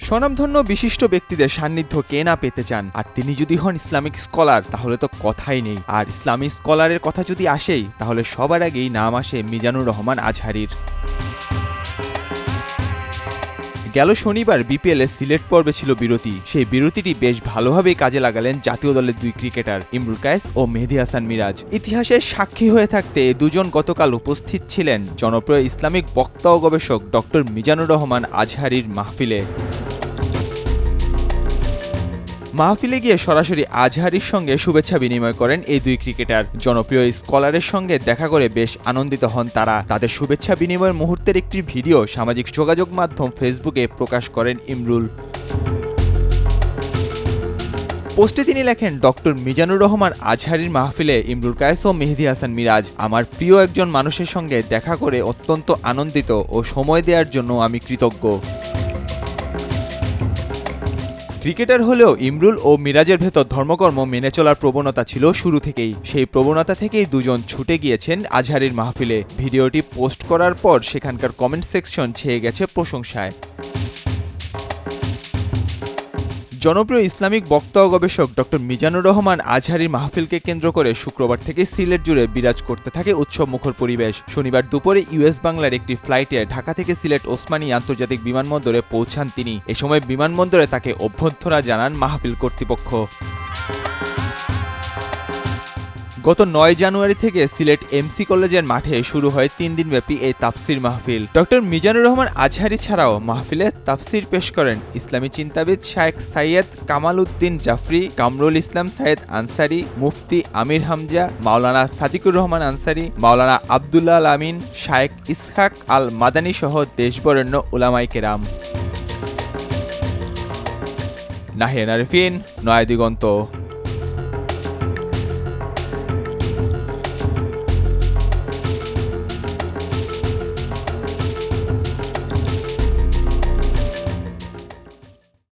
স্বনামধন্য বিশিষ্ট ব্যক্তিদের সান্নিধ্য কে না পেতে চান, আর তিনি যদি হন ইসলামিক স্কলার তাহলে তো কথাই নেই। আর ইসলামিক স্কলারের কথা যদি আসেই তাহলে সবার আগেই নাম আসে মিজানুর রহমান আজহারীর। গেল শনিবার বিপিএল-এ সিলেট পর্বে ছিল বিরতি। সেই বিরতিটি বেশ ভালোভাবেই কাজে লাগালেন জাতীয় দলের দুই ক্রিকেটার ইমরুল কায়েস ও মেহেদী হাসান মিরাজ। ইতিহাসের সাক্ষী হয়ে থাকতে দুজন গতকাল উপস্থিত ছিলেন জনপ্রিয় ইসলামিক বক্তা ও গবেষক ডক্টর মিজানুর রহমান আজহারীর মাহফিলে। মাহফিলে গিয়ে সরাসরি আজহারীর সঙ্গে শুভেচ্ছা বিনিময় করেন এই দুই ক্রিকেটার। জনপ্রিয় স্কলারের সঙ্গে দেখা করে বেশ আনন্দিত হন তারা। তাদের শুভেচ্ছা বিনিময়ের মুহূর্তের একটি ভিডিও সামাজিক যোগাযোগ মাধ্যম ফেসবুকে প্রকাশ করেন ইমরুল। পোস্টে তিনি লেখেন, ডক্টর মিজানুর রহমান আজহারীর মাহফিলে ইমরুল কায়েস ও মেহেদী হাসান মিরাজ, আমার প্রিয় একজন মানুষের সঙ্গে দেখা করে অত্যন্ত আনন্দিত ও সময় দেওয়ার জন্য আমি কৃতজ্ঞ। ক্রিকেটার হলেও ইমরুল ও মিরাজের ভেতর ধর্মকর্ম মেনে চলার প্রবণতা ছিল শুরু থেকেই। সেই প্রবণতা থেকেই দুজন ছুটে গিয়েছেন আজহারীর মাহফিলে। ভিডিওটি পোস্ট করার পর সেখানকার কমেন্ট সেকশন ছেয়ে গেছে প্রশংসায়। জনপ্রিয় ইসলামিক বক্তা ও গবেষক ডক্টর মিজানুর রহমান আজহারীর মাহফিলকে কেন্দ্র করে শুক্রবার থেকে সিলেট জুড়ে বিরাজ করতে থাকে উৎসবমুখর পরিবেশ। শনিবার দুপুরে ইউএস বাংলার একটি ফ্লাইটে ঢাকা থেকে সিলেট ওসমানী আন্তর্জাতিক বিমানবন্দরে পৌঁছান তিনি। এ সময় বিমানবন্দরে তাকে অভ্যর্থনা জানান মাহফিল কর্তৃপক্ষ। গত ৯ জানুয়ারি থেকে সিলেট এমসি কলেজের মাঠে শুরু হয় ৩ দিনব্যাপী এই তাফসির মাহফিল। ডক্টর মিজানুর রহমান আজহারী ছাড়াও মাহফিলে তাফসির পেশ করেন ইসলামী চিন্তাবিদ শায়েখ সাইয়্যেদ কামাল উদ্দিন জাফরি, কামরুল ইসলাম সাইয়েদ আনসারী, মুফতি আমির হামজা, মাওলানা সাদিকুর রহমান আনসারী, মাওলানা আব্দুল্লাহ আল আমিন, শায়েখ ইসহাক আল মাদানী সহ দেশবরেণ্য উলামায়ে কেরাম। নাহিয়ান আরিফিন, নয়া দিগন্ত।